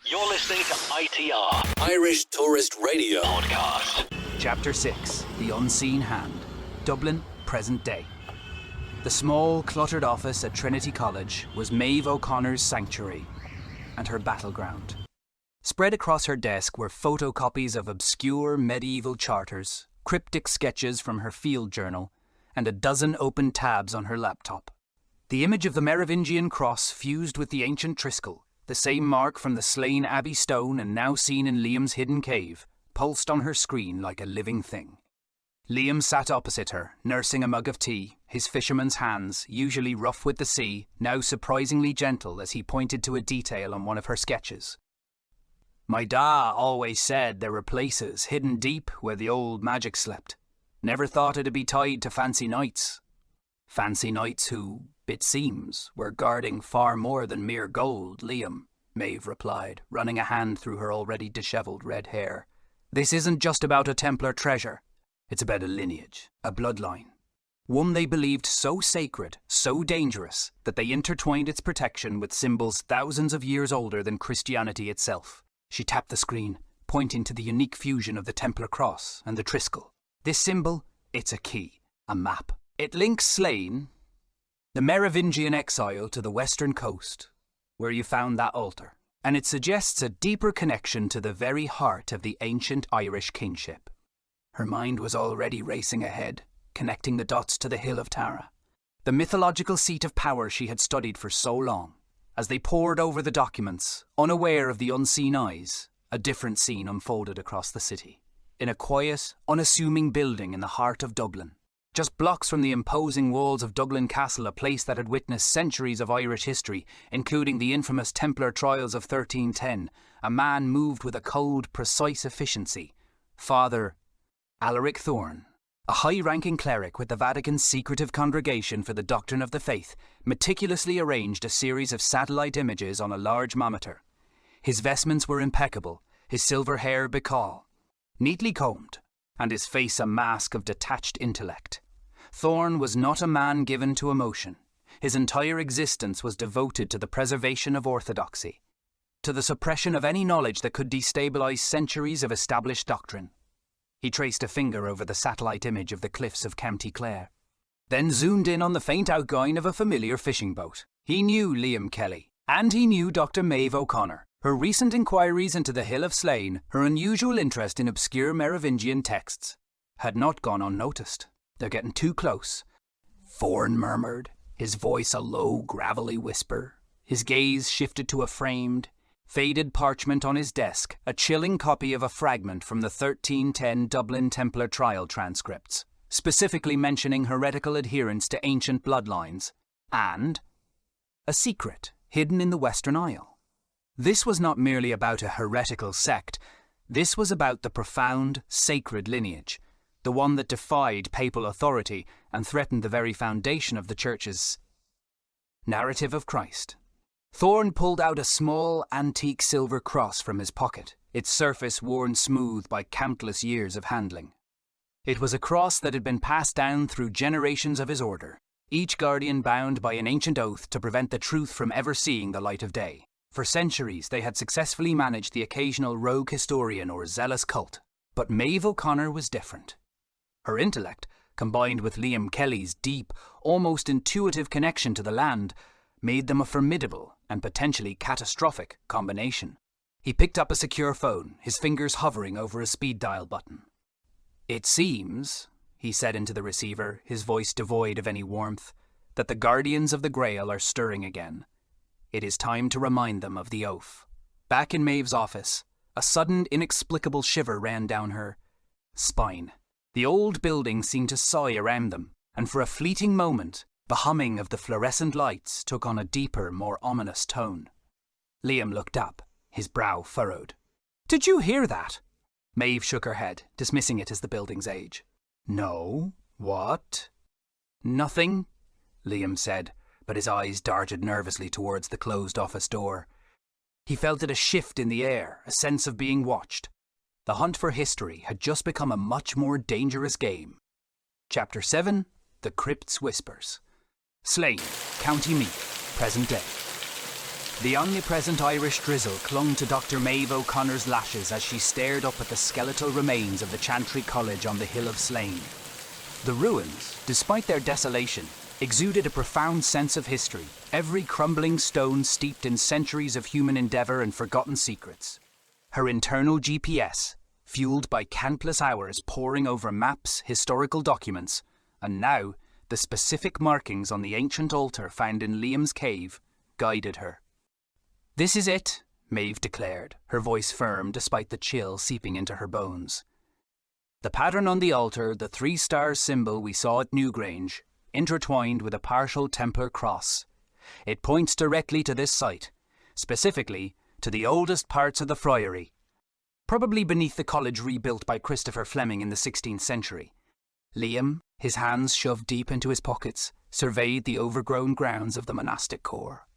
You're listening to ITR, Irish Tourist Radio podcast. Chapter 6, The Unseen Hand, Dublin, present day. The small, cluttered office at Trinity College was Maeve O'Connor's sanctuary and her battleground. Spread across her desk were photocopies of obscure medieval charters, cryptic sketches from her field journal, and a dozen open tabs on her laptop. The image of the Merovingian cross fused with the ancient triskel, the same mark from the Slane Abbey stone and now seen in Liam's hidden cave, pulsed on her screen like a living thing. Liam sat opposite her, nursing a mug of tea, his fisherman's hands, usually rough with the sea, now surprisingly gentle as he pointed to a detail on one of her sketches. "My da always said there were places hidden deep where the old magic slept. Never thought it'd be tied to fancy knights. Fancy knights who, it seems, were guarding far more than mere gold, Liam," Maeve replied, running a hand through her already dishevelled red hair. "This isn't just about a Templar treasure. It's about a lineage, a bloodline. One they believed so sacred, so dangerous, that they intertwined its protection with symbols thousands of years older than Christianity itself." She tapped the screen, pointing to the unique fusion of the Templar cross and the triskel. "This symbol, it's a key, a map. It links Slane, the Merovingian exile, to the western coast, where you found that altar. And it suggests a deeper connection to the very heart of the ancient Irish kingship." Her mind was already racing ahead, connecting the dots to the Hill of Tara, the mythological seat of power she had studied for so long. As they pored over the documents, unaware of the unseen eyes, a different scene unfolded across the city. In a quiet, unassuming building in the heart of Dublin, just blocks from the imposing walls of Dublin Castle, a place that had witnessed centuries of Irish history, including the infamous Templar trials of 1310, a man moved with a cold, precise efficiency. Father Thorne, a high-ranking cleric with the Vatican's secretive congregation for the doctrine of the faith, meticulously arranged a series of satellite images on a large monitor. His vestments were impeccable, his silver hair becal, neatly combed, and his face a mask of detached intellect. Thorne was not a man given to emotion. His entire existence was devoted to the preservation of orthodoxy, to the suppression of any knowledge that could destabilize centuries of established doctrine. He traced a finger over the satellite image of the cliffs of County Clare, then zoomed in on the faint outline of a familiar fishing boat. He knew Liam Kelly, and he knew Dr. Maeve O'Connor. Her recent inquiries into the Hill of Slane, her unusual interest in obscure Merovingian texts, had not gone unnoticed. "They're getting too close," Thorne murmured, his voice a low, gravelly whisper. His gaze shifted to a framed, faded parchment on his desk, a chilling copy of a fragment from the 1310 Dublin Templar trial transcripts, specifically mentioning heretical adherence to ancient bloodlines, and a secret hidden in the Western Isle. This was not merely about a heretical sect. This was about the profound, sacred lineage, the one that defied papal authority and threatened the very foundation of the Church's narrative of Christ. Thorne pulled out a small, antique silver cross from his pocket, its surface worn smooth by countless years of handling. It was a cross that had been passed down through generations of his order, each guardian bound by an ancient oath to prevent the truth from ever seeing the light of day. For centuries, they had successfully managed the occasional rogue historian or zealous cult. But Maeve O'Connor was different. Her intellect, combined with Liam Kelly's deep, almost intuitive connection to the land, made them a formidable and potentially catastrophic combination. He picked up a secure phone, his fingers hovering over a speed dial button. "It seems," he said into the receiver, his voice devoid of any warmth, "that the Guardians of the Grail are stirring again. It is time to remind them of the oath." Back in Maeve's office, a sudden, inexplicable shiver ran down her spine. The old building seemed to sigh around them, and for a fleeting moment, the humming of the fluorescent lights took on a deeper, more ominous tone. Liam looked up, his brow furrowed. "Did you hear that?" Maeve shook her head, dismissing it as the building's age. "No. What?" "Nothing," Liam said, but his eyes darted nervously towards the closed office door. He felt it a shift in the air, a sense of being watched. The hunt for history had just become a much more dangerous game. Chapter 7, The Crypt's Whispers. Slane, County Meath, present day. The omnipresent Irish drizzle clung to Dr. Maeve O'Connor's lashes as she stared up at the skeletal remains of the Chantry College on the Hill of Slane. The ruins, despite their desolation, exuded a profound sense of history, every crumbling stone steeped in centuries of human endeavour and forgotten secrets. Her internal GPS, fueled by countless hours poring over maps, historical documents, and now the specific markings on the ancient altar found in Liam's cave, guided her. "This is it," Maeve declared, her voice firm despite the chill seeping into her bones. "The pattern on the altar, the 3-star symbol we saw at Newgrange, intertwined with a partial Templar cross. It points directly to this site, specifically to the oldest parts of the friary, probably beneath the college rebuilt by Christopher Fleming in the 16th century. Liam, his hands shoved deep into his pockets, surveyed the overgrown grounds of the monastic core.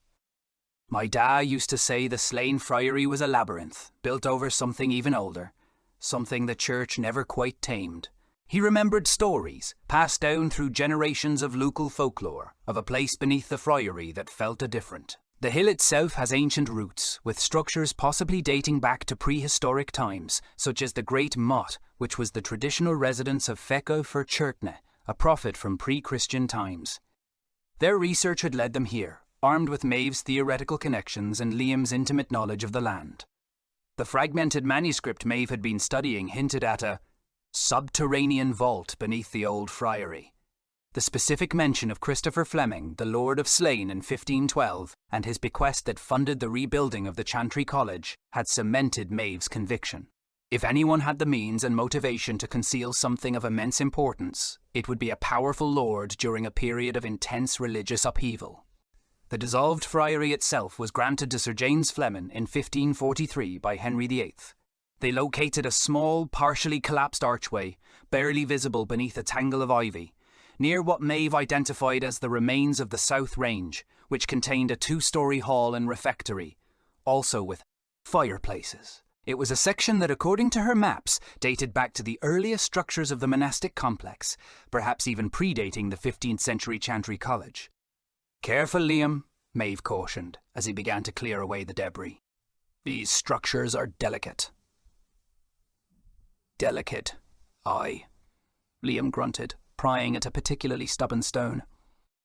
"My da used to say the Slane Friary was a labyrinth, built over something even older, something the church never quite tamed. He remembered stories, passed down through generations of local folklore, of a place beneath the friary that felt different. The hill itself has ancient roots, with structures possibly dating back to prehistoric times, such as the Great Motte, which was the traditional residence of Fecho for Chertne, a prophet from pre-Christian times. Their research had led them here, armed with Maeve's theoretical connections and Liam's intimate knowledge of the land. The fragmented manuscript Maeve had been studying hinted at a subterranean vault beneath the old friary. The specific mention of Christopher Fleming, the Lord of Slane in 1512, and his bequest that funded the rebuilding of the Chantry College had cemented Maeve's conviction. If anyone had the means and motivation to conceal something of immense importance, it would be a powerful lord during a period of intense religious upheaval. The dissolved friary itself was granted to Sir James Fleming in 1543 by Henry VIII. They located a small, partially collapsed archway, barely visible beneath a tangle of ivy, near what Maeve identified as the remains of the South Range, which contained a 2-storey hall and refectory, also with fireplaces. It was a section that, according to her maps, dated back to the earliest structures of the monastic complex, perhaps even predating the 15th century Chantry College. "Careful, Liam," Maeve cautioned, as he began to clear away the debris. "These structures are delicate." "Delicate, aye," Liam grunted, prying at a particularly stubborn stone.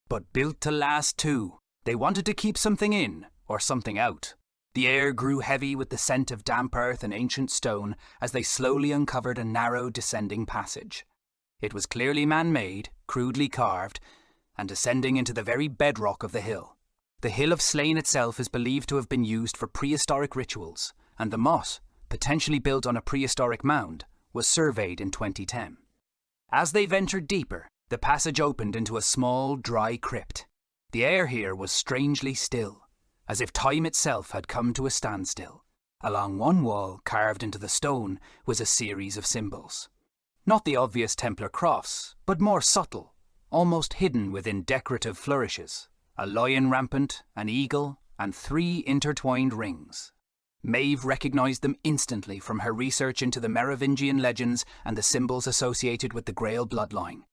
"But built to last too. They wanted to keep something in, or something out." The air grew heavy with the scent of damp earth and ancient stone as they slowly uncovered a narrow descending passage. It was clearly man-made, crudely carved, and descending into the very bedrock of the hill. The Hill of Slane itself is believed to have been used for prehistoric rituals, and the motte, potentially built on a prehistoric mound, was surveyed in 2010. As they ventured deeper, the passage opened into a small, dry crypt. The air here was strangely still, as if time itself had come to a standstill. Along one wall, carved into the stone, was a series of symbols. Not the obvious Templar cross, but more subtle, almost hidden within decorative flourishes. A lion rampant, an eagle, and 3 intertwined rings. Maeve recognised them instantly from her research into the Merovingian legends and the symbols associated with the Grail bloodline.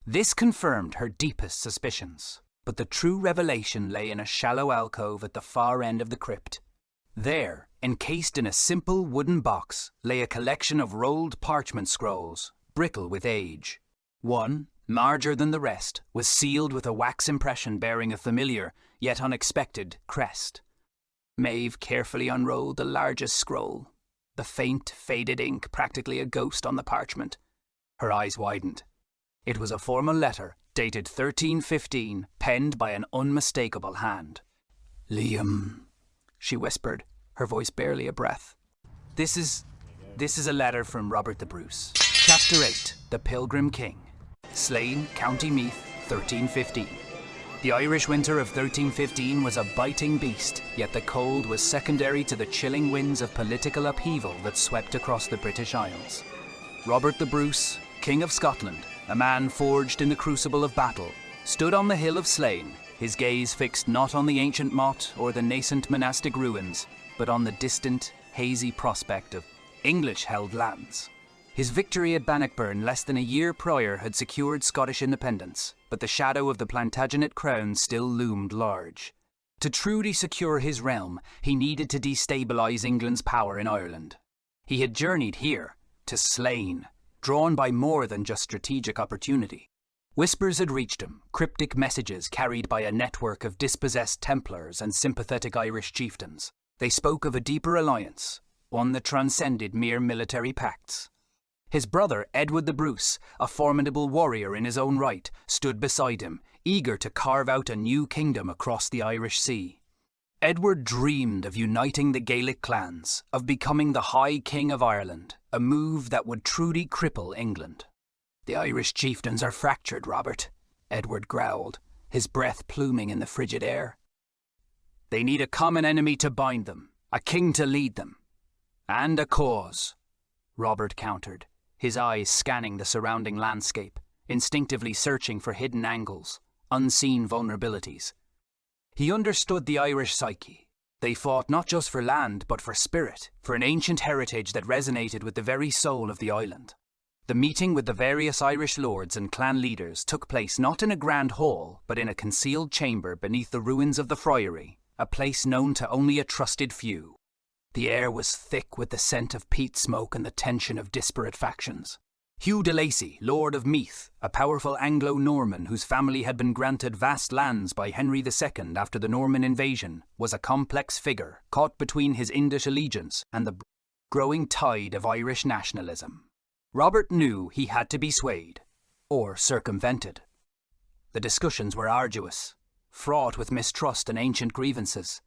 This confirmed her deepest suspicions, but the true revelation lay in a shallow alcove at the far end of the crypt. There, encased in a simple wooden box, lay a collection of rolled parchment scrolls, brittle with age. One, larger than the rest, was sealed with a wax impression bearing a familiar, yet unexpected, crest. Maeve carefully unrolled the largest scroll, the faint, faded ink practically a ghost on the parchment. Her eyes widened. It was a formal letter, dated 1315, penned by an unmistakable hand. "Liam," she whispered, her voice barely a breath. This is a letter from Robert the Bruce. Chapter 8, The Pilgrim King. Slane, County Meath, 1315. The Irish winter of 1315 was a biting beast, yet the cold was secondary to the chilling winds of political upheaval that swept across the British Isles. Robert the Bruce, King of Scotland, a man forged in the crucible of battle, stood on the Hill of Slane, his gaze fixed not on the ancient motte or the nascent monastic ruins, but on the distant, hazy prospect of English-held lands. His victory at Bannockburn less than a year prior had secured Scottish independence, but the shadow of the Plantagenet crown still loomed large. To truly secure his realm, he needed to destabilise England's power in Ireland. He had journeyed here, to Slane, drawn by more than just strategic opportunity. Whispers had reached him, cryptic messages carried by a network of dispossessed Templars and sympathetic Irish chieftains. They spoke of a deeper alliance, one that transcended mere military pacts. His brother, Edward the Bruce, a formidable warrior in his own right, stood beside him, eager to carve out a new kingdom across the Irish Sea. Edward dreamed of uniting the Gaelic clans, of becoming the High King of Ireland, a move that would truly cripple England. "The Irish chieftains are fractured, Robert," Edward growled, his breath pluming in the frigid air. "They need a common enemy to bind them, a king to lead them. And a cause," Robert countered, his eyes scanning the surrounding landscape, instinctively searching for hidden angles, unseen vulnerabilities. He understood the Irish psyche. They fought not just for land, but for spirit, for an ancient heritage that resonated with the very soul of the island. The meeting with the various Irish lords and clan leaders took place not in a grand hall, but in a concealed chamber beneath the ruins of the friary, a place known to only a trusted few. The air was thick with the scent of peat smoke and the tension of disparate factions. Hugh de Lacy, Lord of Meath, a powerful Anglo-Norman whose family had been granted vast lands by Henry II after the Norman invasion, was a complex figure caught between his English allegiance and the growing tide of Irish nationalism. Robert knew he had to be swayed, or circumvented. The discussions were arduous, fraught with mistrust and ancient grievances.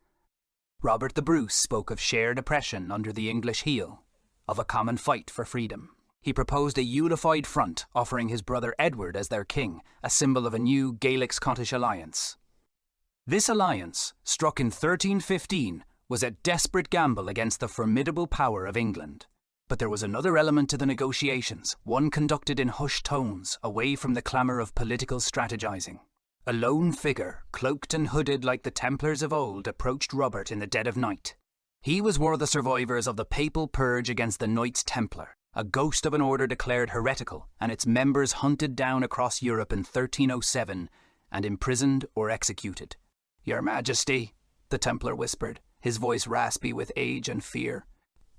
Robert the Bruce spoke of shared oppression under the English heel, of a common fight for freedom. He proposed a unified front, offering his brother Edward as their king, a symbol of a new Gaelic-Scottish alliance. This alliance, struck in 1315, was a desperate gamble against the formidable power of England. But there was another element to the negotiations, one conducted in hushed tones, away from the clamour of political strategizing. A lone figure, cloaked and hooded like the Templars of old, approached Robert in the dead of night. He was one of the survivors of the papal purge against the Knights Templar, a ghost of an order declared heretical, and its members hunted down across Europe in 1307 and imprisoned or executed. "Your Majesty," the Templar whispered, his voice raspy with age and fear,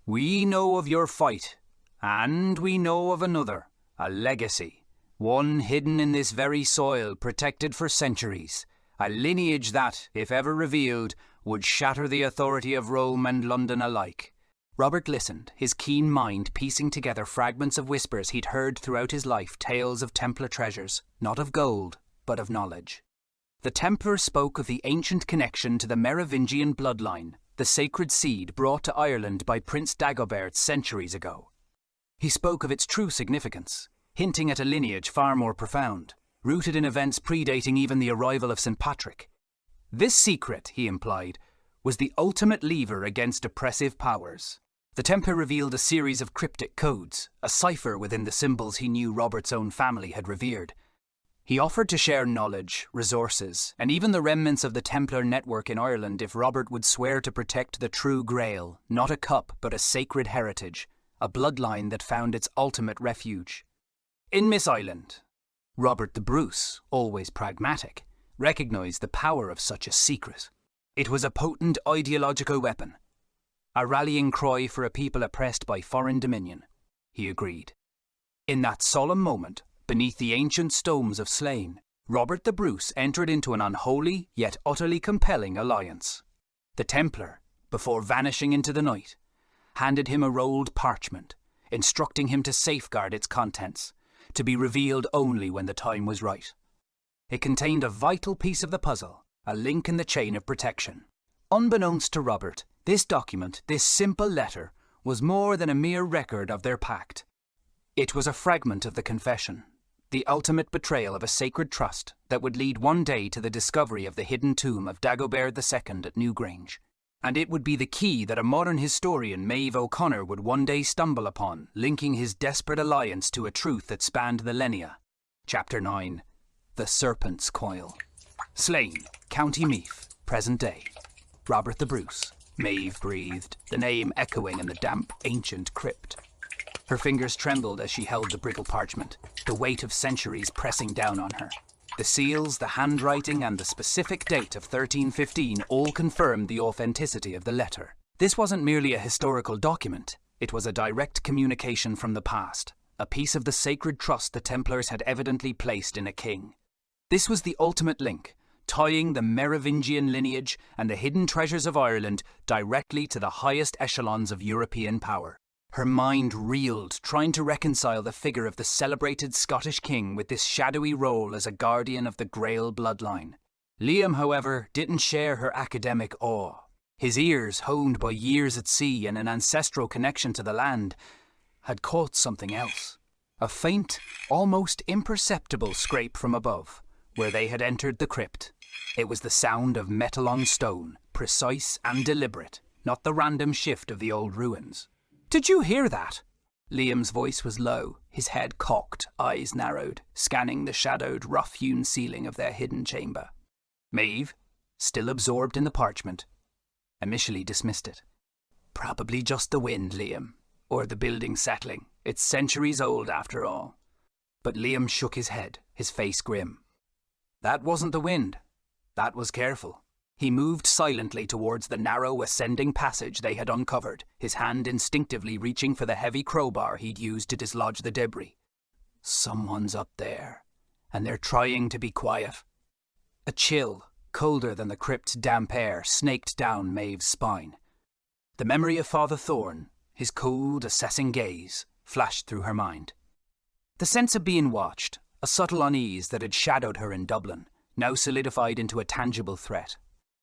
"we know of your fight, and we know of another, a legacy, one hidden in this very soil, protected for centuries, a lineage that, if ever revealed, would shatter the authority of Rome and London alike." Robert listened, his keen mind piecing together fragments of whispers he'd heard throughout his life, tales of Templar treasures, not of gold, but of knowledge. The Templars spoke of the ancient connection to the Merovingian bloodline, the sacred seed brought to Ireland by Prince Dagobert centuries ago. He spoke of its true significance, hinting at a lineage far more profound, rooted in events predating even the arrival of St. Patrick. This secret, he implied, was the ultimate lever against oppressive powers. The Templar revealed a series of cryptic codes, a cipher within the symbols he knew Robert's own family had revered. He offered to share knowledge, resources, and even the remnants of the Templar network in Ireland if Robert would swear to protect the true Grail, not a cup but a sacred heritage, a bloodline that found its ultimate refuge. In Miss Island, Robert the Bruce, always pragmatic, recognised the power of such a secret. It was a potent ideological weapon, a rallying cry for a people oppressed by foreign dominion, he agreed. In that solemn moment, beneath the ancient stones of Slane, Robert the Bruce entered into an unholy yet utterly compelling alliance. The Templar, before vanishing into the night, handed him a rolled parchment, instructing him to safeguard its contents, to be revealed only when the time was right. It contained a vital piece of the puzzle, a link in the chain of protection. Unbeknownst to Robert, this document, this simple letter, was more than a mere record of their pact. It was a fragment of the confession, the ultimate betrayal of a sacred trust that would lead one day to the discovery of the hidden tomb of Dagobert II at Newgrange. And it would be the key that a modern historian, Maeve O'Connor, would one day stumble upon, linking his desperate alliance to a truth that spanned millennia. Chapter 9. The Serpent's Coil. Slane, County Meath, present day. Robert the Bruce. Maeve breathed, the name echoing in the damp, ancient crypt. Her fingers trembled as she held the brittle parchment, the weight of centuries pressing down on her. The seals, the handwriting, and the specific date of 1315 all confirmed the authenticity of the letter. This wasn't merely a historical document. It was a direct communication from the past, a piece of the sacred trust the Templars had evidently placed in a king. This was the ultimate link, tying the Merovingian lineage and the hidden treasures of Ireland directly to the highest echelons of European power. Her mind reeled, trying to reconcile the figure of the celebrated Scottish king with this shadowy role as a guardian of the Grail bloodline. Liam, however, didn't share her academic awe. His ears, honed by years at sea and an ancestral connection to the land, had caught something else. A faint, almost imperceptible scrape from above, where they had entered the crypt. It was the sound of metal on stone, precise and deliberate, not the random shift of the old ruins. "Did you hear that?" Liam's voice was low, his head cocked, eyes narrowed, scanning the shadowed, rough-hewn ceiling of their hidden chamber. Maeve, still absorbed in the parchment, initially dismissed it. "Probably just the wind, Liam, or the building settling. It's centuries old after all." But Liam shook his head, his face grim. That wasn't the wind. That was careful. He moved silently towards the narrow ascending passage they had uncovered, his hand instinctively reaching for the heavy crowbar he'd used to dislodge the debris. "Someone's up there, and they're trying to be quiet." A chill, colder than the crypt's damp air, snaked down Maeve's spine. The memory of Father Thorne, his cold, assessing gaze, flashed through her mind. The sense of being watched, a subtle unease that had shadowed her in Dublin, now solidified into a tangible threat.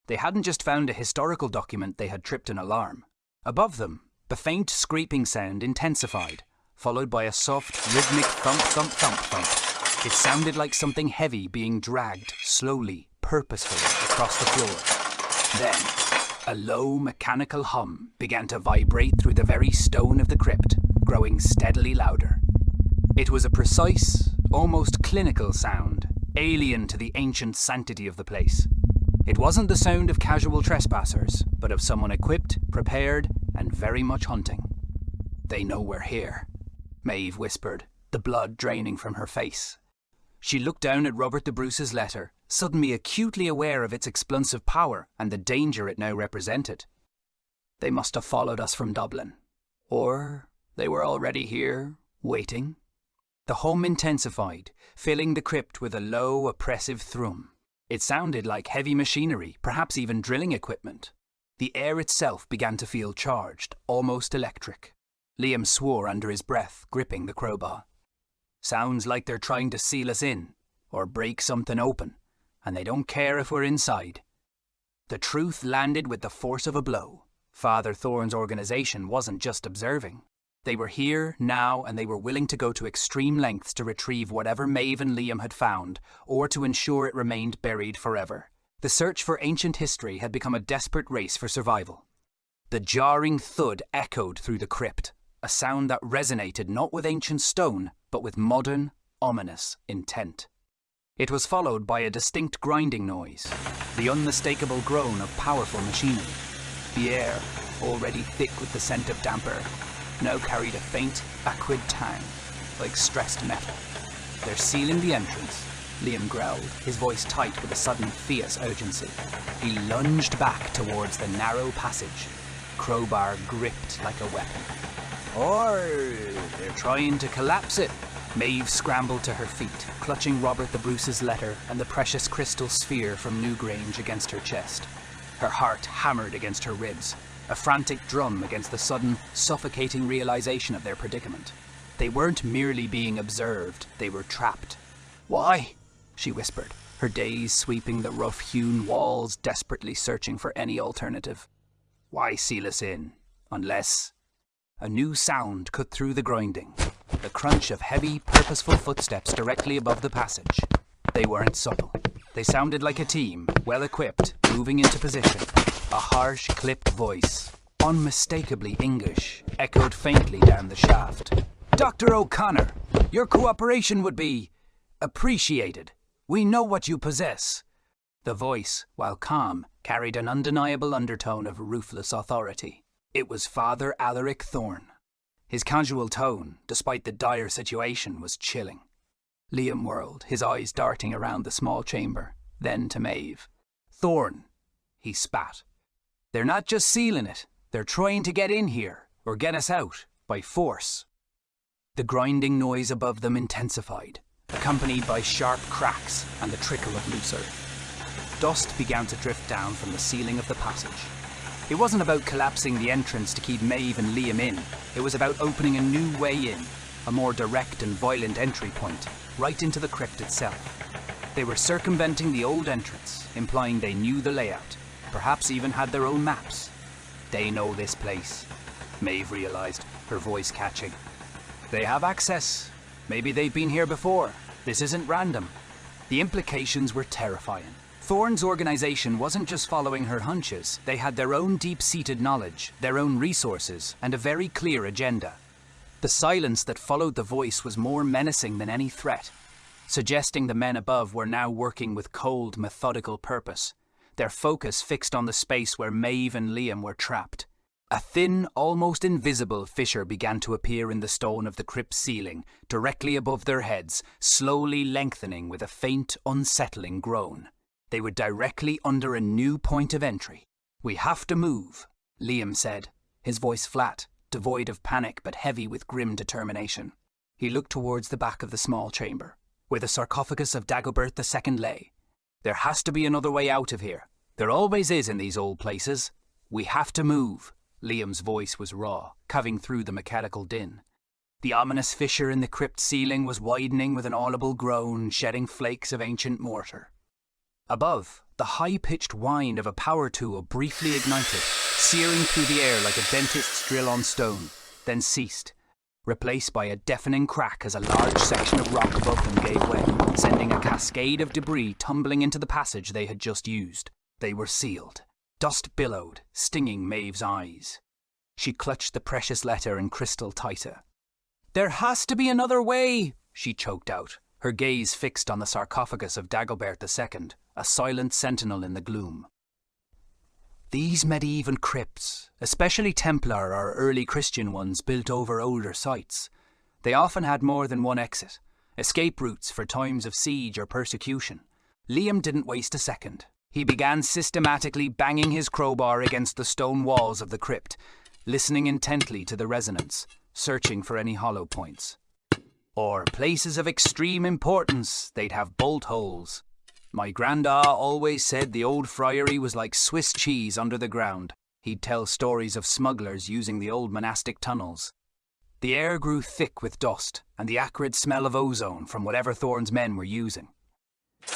They hadn't just found a historical document, they had tripped an alarm. Above them, the faint scraping sound intensified, followed by a soft, rhythmic thump-thump-thump-thump. It sounded like something heavy being dragged, slowly, purposefully, across the floor. Then, a low, mechanical hum began to vibrate through the very stone of the crypt, growing steadily louder. It was a precise, almost clinical sound, alien to the ancient sanctity of the place. It wasn't the sound of casual trespassers, but of someone equipped, prepared, and very much hunting. "They know we're here," Maeve whispered, the blood draining from her face. She looked down at Robert the Bruce's letter, suddenly acutely aware of its explosive power and the danger it now represented. They must have followed us from Dublin. Or they were already here, waiting. The hum intensified, filling the crypt with a low, oppressive thrum. It sounded like heavy machinery, perhaps even drilling equipment. The air itself began to feel charged, almost electric. Liam swore under his breath, gripping the crowbar. "Sounds like they're trying to seal us in, or break something open, and they don't care if we're inside." The truth landed with the force of a blow. Father Thorne's organization wasn't just observing. They were here, now, and they were willing to go to extreme lengths to retrieve whatever Maeve and Liam had found, or to ensure it remained buried forever. The search for ancient history had become a desperate race for survival. The jarring thud echoed through the crypt, a sound that resonated not with ancient stone, but with modern, ominous intent. It was followed by a distinct grinding noise, the unmistakable groan of powerful machinery. The air, already thick with the scent of damper, now carried a faint, acrid tang, like stressed metal. "They're sealing the entrance," Liam growled, his voice tight with a sudden fierce urgency. He lunged back towards the narrow passage, crowbar gripped like a weapon. "Or they're trying to collapse it." Maeve scrambled to her feet, clutching Robert the Bruce's letter and the precious crystal sphere from Newgrange against her chest. Her heart hammered against her ribs, a frantic drum against the sudden, suffocating realization of their predicament. They weren't merely being observed, they were trapped. "Why?" she whispered, her gaze sweeping the rough-hewn walls, desperately searching for any alternative. "Why seal us in? Unless—" A new sound cut through the grinding, the crunch of heavy, purposeful footsteps directly above the passage. They weren't subtle. They sounded like a team, well-equipped, moving into position. A harsh, clipped voice, unmistakably English, echoed faintly down the shaft. "Dr. O'Connor, your cooperation would be appreciated. We know what you possess." The voice, while calm, carried an undeniable undertone of ruthless authority. It was Father Thorne. His casual tone, despite the dire situation, was chilling. Liam whirled, his eyes darting around the small chamber, then to Maeve. "Thorne," he spat. "They're not just sealing it, they're trying to get in here, or get us out, by force." The grinding noise above them intensified, accompanied by sharp cracks and the trickle of loose earth. Dust began to drift down from the ceiling of the passage. It wasn't about collapsing the entrance to keep Maeve and Liam in. It was about opening a new way in, a more direct and violent entry point, right into the crypt itself. They were circumventing the old entrance, implying they knew the layout, perhaps even had their own maps. They know this place, Maeve realised, her voice catching. They have access. Maybe they've been here before. This isn't random. The implications were terrifying. Thorne's organisation wasn't just following her hunches. They had their own deep-seated knowledge, their own resources, and a very clear agenda. The silence that followed the voice was more menacing than any threat, suggesting the men above were now working with cold, methodical purpose, their focus fixed on the space where Maeve and Liam were trapped. A thin, almost invisible fissure began to appear in the stone of the crypt ceiling, directly above their heads, slowly lengthening with a faint, unsettling groan. They were directly under a new point of entry. "We have to move," Liam said, his voice flat, devoid of panic but heavy with grim determination. He looked towards the back of the small chamber, where the sarcophagus of Dagobert II lay. "There has to be another way out of here. There always is in these old places. We have to move." Liam's voice was raw, cutting through the mechanical din. The ominous fissure in the crypt ceiling was widening with an audible groan, shedding flakes of ancient mortar. Above, the high-pitched whine of a power tool briefly ignited, searing through the air like a dentist's drill on stone, then ceased, replaced by a deafening crack as a large section of rock above them gave way, sending a cascade of debris tumbling into the passage they had just used. They were sealed. Dust billowed, stinging Maeve's eyes. She clutched the precious letter and crystal tighter. "There has to be another way," she choked out, her gaze fixed on the sarcophagus of Dagobert II, a silent sentinel in the gloom. These medieval crypts, especially Templar or early Christian ones built over older sites, they often had more than one exit, escape routes for times of siege or persecution. Liam didn't waste a second. He began systematically banging his crowbar against the stone walls of the crypt, listening intently to the resonance, searching for any hollow points. Or places of extreme importance, they'd have bolt holes. "My granda always said the old friary was like Swiss cheese under the ground." He'd tell stories of smugglers using the old monastic tunnels. The air grew thick with dust and the acrid smell of ozone from whatever Thorne's men were using.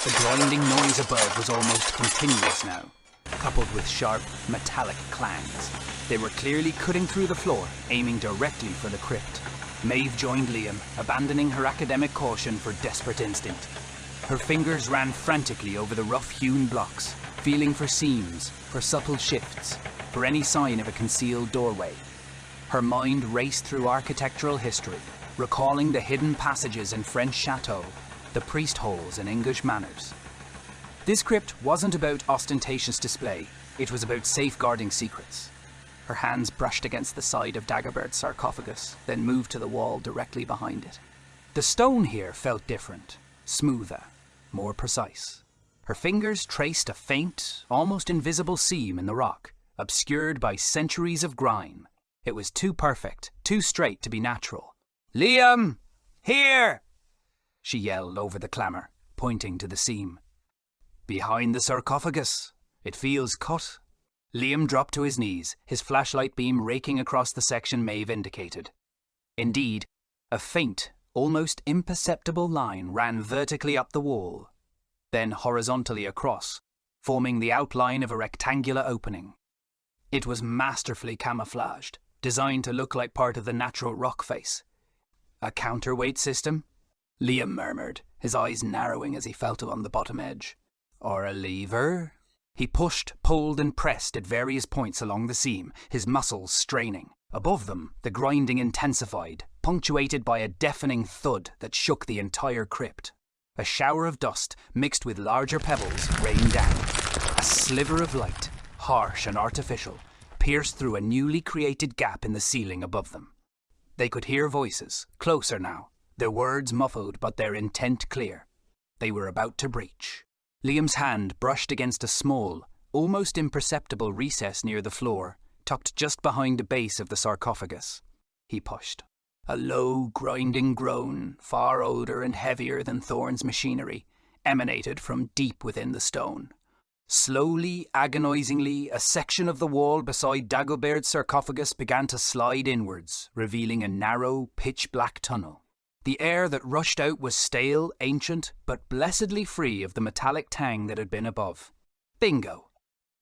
The grinding noise above was almost continuous now, coupled with sharp, metallic clangs. They were clearly cutting through the floor, aiming directly for the crypt. Maeve joined Liam, abandoning her academic caution for desperate instinct. Her fingers ran frantically over the rough-hewn blocks, feeling for seams, for subtle shifts, for any sign of a concealed doorway. Her mind raced through architectural history, recalling the hidden passages in French chateaux, the priest holes in English manors. This crypt wasn't about ostentatious display, it was about safeguarding secrets. Her hands brushed against the side of Dagobert's sarcophagus, then moved to the wall directly behind it. The stone here felt different, smoother, more precise. Her fingers traced a faint, almost invisible seam in the rock, obscured by centuries of grime. It was too perfect, too straight to be natural. "Liam! Here!" she yelled over the clamour, pointing to the seam. "Behind the sarcophagus. It feels cut." Liam dropped to his knees, his flashlight beam raking across the section Maeve indicated. Indeed, a faint, almost imperceptible line ran vertically up the wall, then horizontally across, forming the outline of a rectangular opening. It was masterfully camouflaged, designed to look like part of the natural rock face. "A counterweight system?" Liam murmured, his eyes narrowing as he felt on the bottom edge. "Or a lever?" He pushed, pulled and pressed at various points along the seam, his muscles straining. Above them, the grinding intensified, punctuated by a deafening thud that shook the entire crypt. A shower of dust, mixed with larger pebbles, rained down. A sliver of light, harsh and artificial, pierced through a newly created gap in the ceiling above them. They could hear voices, closer now, Their words muffled, but their intent clear. They were about to breach. Liam's hand brushed against a small, almost imperceptible recess near the floor, tucked just behind the base of the sarcophagus. He pushed. A low, grinding groan, far older and heavier than Thorne's machinery, emanated from deep within the stone. Slowly, agonizingly, a section of the wall beside Dagobert's sarcophagus began to slide inwards, revealing a narrow, pitch-black tunnel. The air that rushed out was stale, ancient, but blessedly free of the metallic tang that had been above. Bingo!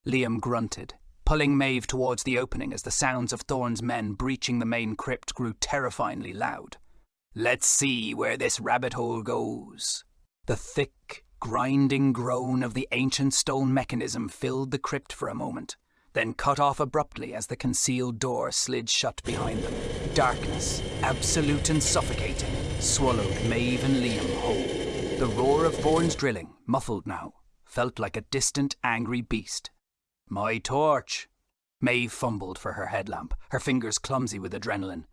Liam grunted, pulling Maeve towards the opening as the sounds of Thorne's men breaching the main crypt grew terrifyingly loud. Let's see where this rabbit hole goes. The thick, grinding groan of the ancient stone mechanism filled the crypt for a moment, then cut off abruptly as the concealed door slid shut behind them. Darkness, absolute and suffocating, swallowed Maeve and Liam whole. The roar of Thorne's drilling, muffled now, felt like a distant, angry beast. My torch! Maeve fumbled for her headlamp, her fingers clumsy with adrenaline.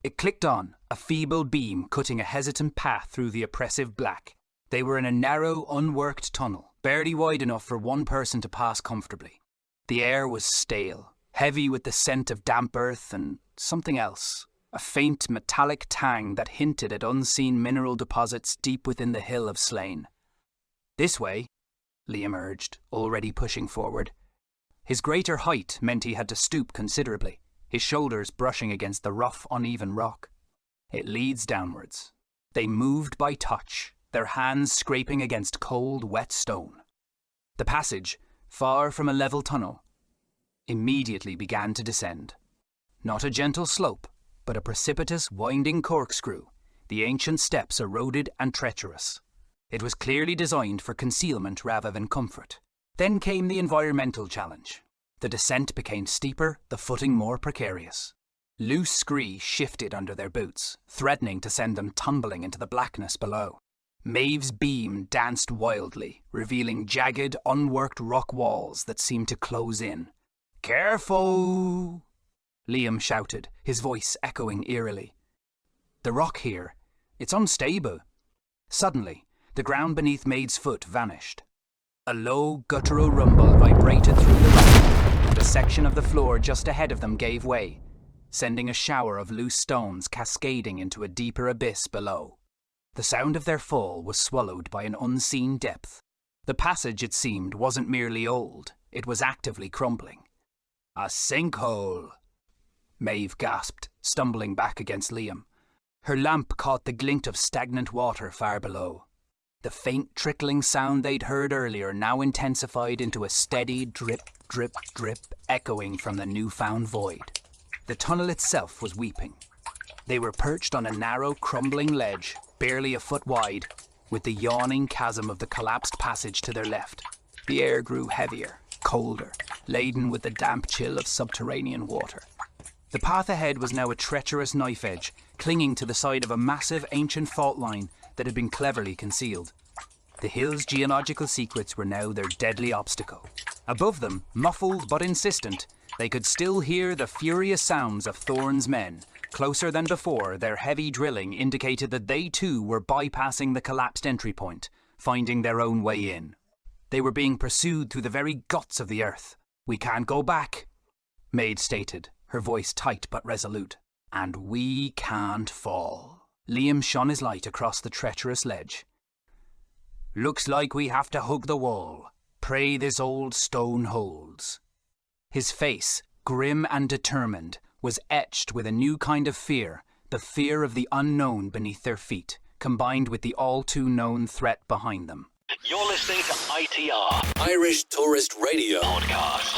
It clicked on, a feeble beam cutting a hesitant path through the oppressive black. They were in a narrow, unworked tunnel, barely wide enough for one person to pass comfortably. The air was stale, heavy with the scent of damp earth and something else, a faint metallic tang that hinted at unseen mineral deposits deep within the Hill of Slane. This way, Liam urged, already pushing forward. His greater height meant he had to stoop considerably, his shoulders brushing against the rough, uneven rock. It leads downwards. They moved by touch, their hands scraping against cold, wet stone. The passage, far from a level tunnel, immediately began to descend. Not a gentle slope, but a precipitous, winding corkscrew, the ancient steps eroded and treacherous. It was clearly designed for concealment rather than comfort. Then came the environmental challenge. The descent became steeper, the footing more precarious. Loose scree shifted under their boots, threatening to send them tumbling into the blackness below. Maeve's beam danced wildly, revealing jagged, unworked rock walls that seemed to close in. Careful! Liam shouted, his voice echoing eerily. The rock here, it's unstable. Suddenly, the ground beneath Maeve's foot vanished. A low, guttural rumble vibrated through the rock, and a section of the floor just ahead of them gave way, sending a shower of loose stones cascading into a deeper abyss below. The sound of their fall was swallowed by an unseen depth. The passage, it seemed, wasn't merely old, it was actively crumbling. A sinkhole! Maeve gasped, stumbling back against Liam. Her lamp caught the glint of stagnant water far below. The faint trickling sound they'd heard earlier now intensified into a steady drip, drip, drip, echoing from the newfound void. The tunnel itself was weeping. They were perched on a narrow, crumbling ledge, barely a foot wide, with the yawning chasm of the collapsed passage to their left. The air grew heavier, colder, laden with the damp chill of subterranean water. The path ahead was now a treacherous knife edge, clinging to the side of a massive ancient fault line that had been cleverly concealed. The hill's geological secrets were now their deadly obstacle. Above them, muffled but insistent, they could still hear the furious sounds of Thorne's men. Closer than before, their heavy drilling indicated that they too were bypassing the collapsed entry point, finding their own way in. They were being pursued through the very guts of the earth. We can't go back, Maeve stated, her voice tight but resolute. And we can't fall. Liam shone his light across the treacherous ledge. Looks like we have to hug the wall. Pray this old stone holds. His face, grim and determined, was etched with a new kind of fear, the fear of the unknown beneath their feet, combined with the all-too-known threat behind them. You're listening to ITR Irish Tourist Radio podcast.